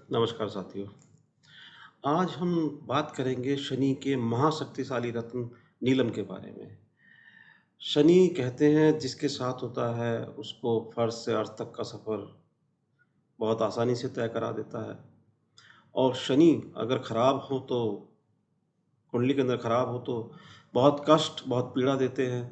नमस्कार साथियों। आज हम बात करेंगे शनि के महाशक्तिशाली रत्न नीलम के बारे में। शनि कहते हैं जिसके साथ होता है उसको फर्श से अर्श तक का सफ़र बहुत आसानी से तय करा देता है। और शनि अगर खराब हो तो कुंडली के अंदर खराब हो तो बहुत कष्ट, बहुत पीड़ा देते हैं।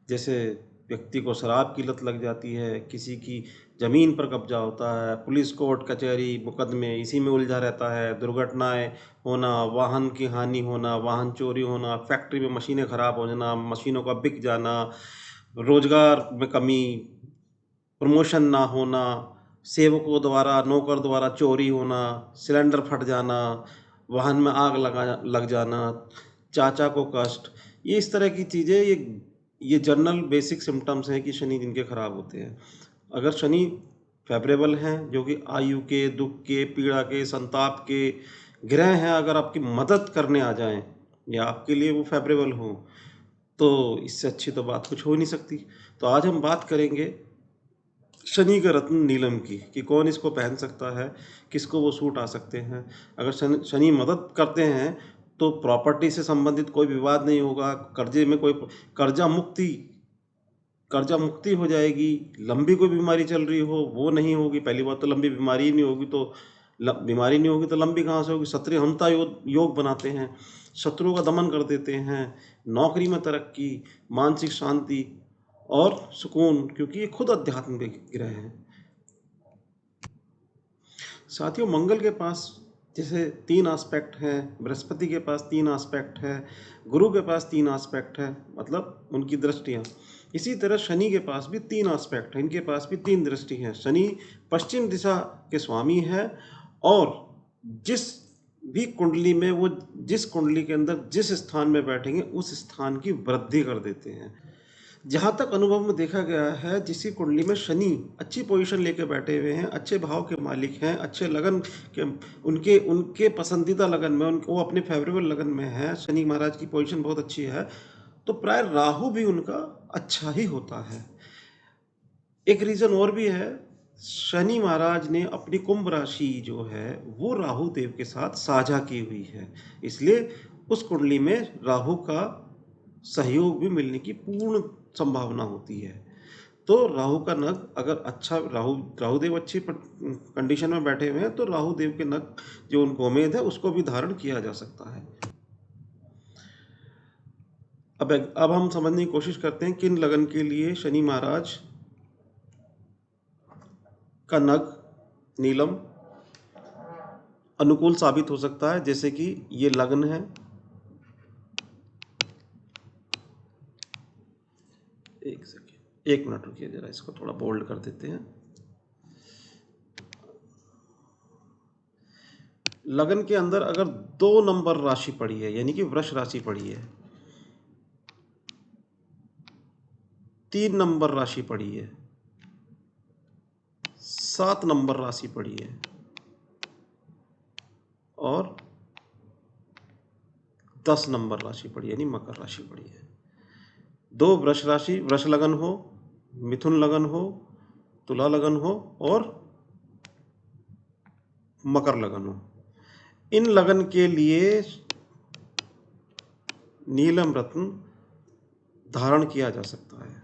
जैसे व्यक्ति को शराब की लत लग जाती है, किसी की ज़मीन पर कब्जा होता है, पुलिस, कोर्ट, कचहरी, मुकदमे इसी में उलझा रहता है, दुर्घटनाएँ होना, वाहन की हानि होना, वाहन चोरी होना, फैक्ट्री में मशीनें खराब हो जाना, मशीनों का बिक जाना, रोज़गार में कमी, प्रमोशन ना होना, सेवकों द्वारा, नौकर द्वारा चोरी होना, सिलेंडर फट जाना, वाहन में आग लग जाना, चाचा को कष्ट, ये इस तरह की चीज़ें ये जनरल बेसिक सिम्पटम्स हैं कि शनि जिनके खराब होते हैं। अगर शनि फ़ेवरेबल हैं, जो कि आयु के, दुःख के, पीड़ा के, संताप के ग्रह हैं, अगर आपकी मदद करने आ जाएँ या आपके लिए वो फ़ेवरेबल हों, तो इससे अच्छी तो बात कुछ हो ही नहीं सकती। तो आज हम बात करेंगे शनि का रत्न नीलम की कि कौन इसको पहन सकता है, किसको वो सूट आ सकते हैं। अगर शनि मदद करते हैं तो प्रॉपर्टी से संबंधित कोई विवाद नहीं होगा, कर्जे में कोई कर्जा मुक्ति कर्जा मुक्ति हो जाएगी, लंबी कोई बीमारी चल रही हो वो नहीं होगी। पहली बात तो लंबी बीमारी ही नहीं होगी, तो बीमारी नहीं होगी तो लंबी कहाँ से होगी। क्षत्रिय हंता योग बनाते हैं, शत्रुओं का दमन कर देते हैं, नौकरी में तरक्की, मानसिक शांति और सुकून, क्योंकि ये खुद अध्यात्म के ग्रह हैं। साथियों, मंगल के पास जैसे 3 एस्पेक्ट हैं, बृहस्पति के पास 3 एस्पेक्ट है, गुरु के पास 3 एस्पेक्ट है, मतलब उनकी दृष्टियाँ। इसी तरह शनि के पास भी 3 एस्पेक्ट हैं, इनके पास भी 3 दृष्टि हैं। शनि पश्चिम दिशा के स्वामी है और जिस भी कुंडली में वो जिस कुंडली के अंदर जिस स्थान में बैठेंगे उस स्थान की वृद्धि कर देते हैं। जहाँ तक अनुभव में देखा गया है, जिस कुंडली में शनि अच्छी पोजीशन लेके बैठे हुए हैं, अच्छे भाव के मालिक हैं, अच्छे लगन के उनके उनके पसंदीदा लगन में वो अपने फेवरेबल लगन में है, शनि महाराज की पोजीशन बहुत अच्छी है, तो प्राय राहु भी उनका अच्छा ही होता है। एक रीज़न और भी है, शनि महाराज ने अपनी कुंभ राशि जो है वो राहु देव के साथ साझा की हुई है, इसलिए उस कुंडली में राहु का सहयोग भी मिलने की पूर्ण संभावना होती है। तो राहु का नग अगर अच्छा राहुदेव अच्छी कंडीशन में बैठे हुए हैं तो राहुदेव के नग जो उनको उम्मीद है उसको भी धारण किया जा सकता है। अब हम समझने की कोशिश करते हैं किन लगन के लिए शनि महाराज का नग नीलम अनुकूल साबित हो सकता है। जैसे कि ये लग्न है, एक सेकेंड, 1 मिनट रुकिए जरा, इसको थोड़ा बोल्ड कर देते हैं। लगन के अंदर अगर 2 नंबर राशि पड़ी है, यानी कि वृष राशि पड़ी है, 3 नंबर राशि पड़ी है, 7 नंबर राशि पड़ी है और 10 नंबर राशि पड़ी, यानी मकर राशि पड़ी है। 2 वृष राशि, वृष लगन हो, मिथुन लगन हो, तुला लगन हो और मकर लगन हो, इन लगन के लिए नीलम रत्न धारण किया जा सकता है।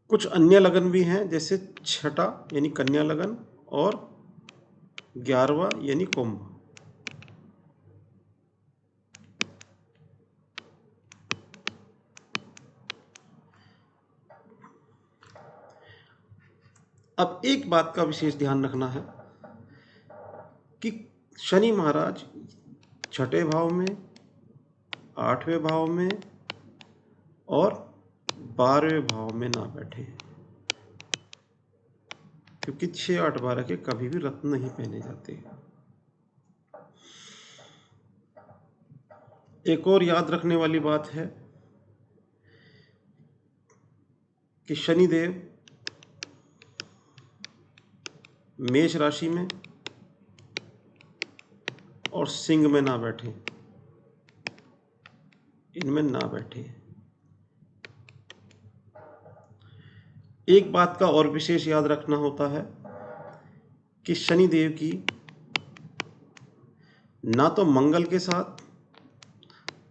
कुछ अन्य लगन भी हैं, जैसे छठा यानी कन्या लगन और 11वां यानी कुंभ। अब एक बात का विशेष ध्यान रखना है कि शनि महाराज छठे भाव में, 8वें भाव में और 12वें भाव में ना बैठे, क्योंकि 6, 8, 12 के कभी भी रत्न नहीं पहने जाते। एक और याद रखने वाली बात है कि शनिदेव मेष राशि में और सिंह में ना बैठे, इनमें ना बैठे। एक बात का और विशेष याद रखना होता है कि शनिदेव की ना तो मंगल के साथ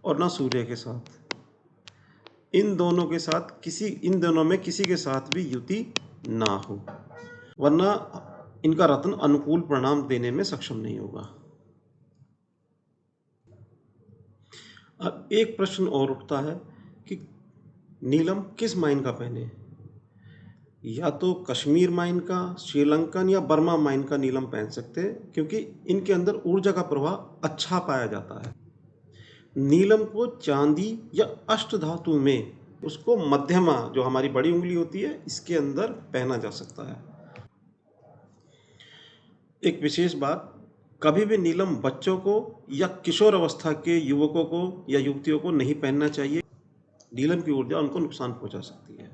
और ना सूर्य के साथ, इन दोनों में किसी के साथ भी युति ना हो, वरना इनका रत्न अनुकूल परिणाम देने में सक्षम नहीं होगा। अब एक प्रश्न और उठता है कि नीलम किस माइन का पहने, या तो कश्मीर माइन का, श्रीलंकन या बर्मा माइन का नीलम पहन सकते हैं, क्योंकि इनके अंदर ऊर्जा का प्रवाह अच्छा पाया जाता है। नीलम को चांदी या अष्ट धातु में, उसको मध्यमा जो हमारी बड़ी उंगली होती है इसके अंदर पहना जा सकता है। एक विशेष बात, कभी भी नीलम बच्चों को या किशोर अवस्था के युवकों को या युवतियों को नहीं पहनना चाहिए। नीलम की ऊर्जा उनको नुकसान पहुंचा सकती है।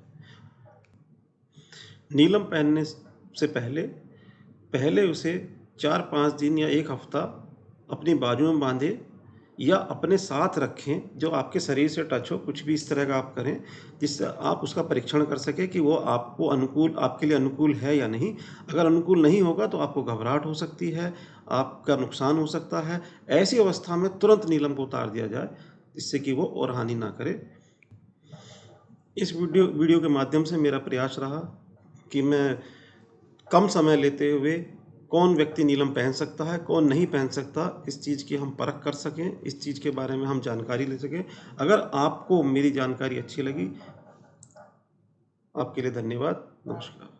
नीलम पहनने से पहले उसे 4-5 दिन या एक हफ्ता अपनी बाजू में बांधे या अपने साथ रखें, जो आपके शरीर से टच हो, कुछ भी इस तरह का आप करें जिससे आप उसका परीक्षण कर सकें कि वो आपके लिए अनुकूल है या नहीं। अगर अनुकूल नहीं होगा तो आपको घबराहट हो सकती है, आपका नुकसान हो सकता है। ऐसी अवस्था में तुरंत नीलम को उतार दिया जाए, जिससे कि वो और हानि ना करे। इस वीडियो के माध्यम से मेरा प्रयास रहा कि मैं कम समय लेते हुए कौन व्यक्ति नीलम पहन सकता है, कौन नहीं पहन सकता, इस चीज़ की हम परख कर सकें, इस चीज़ के बारे में हम जानकारी ले सकें। अगर आपको मेरी जानकारी अच्छी लगी, आपके लिए धन्यवाद। नमस्कार।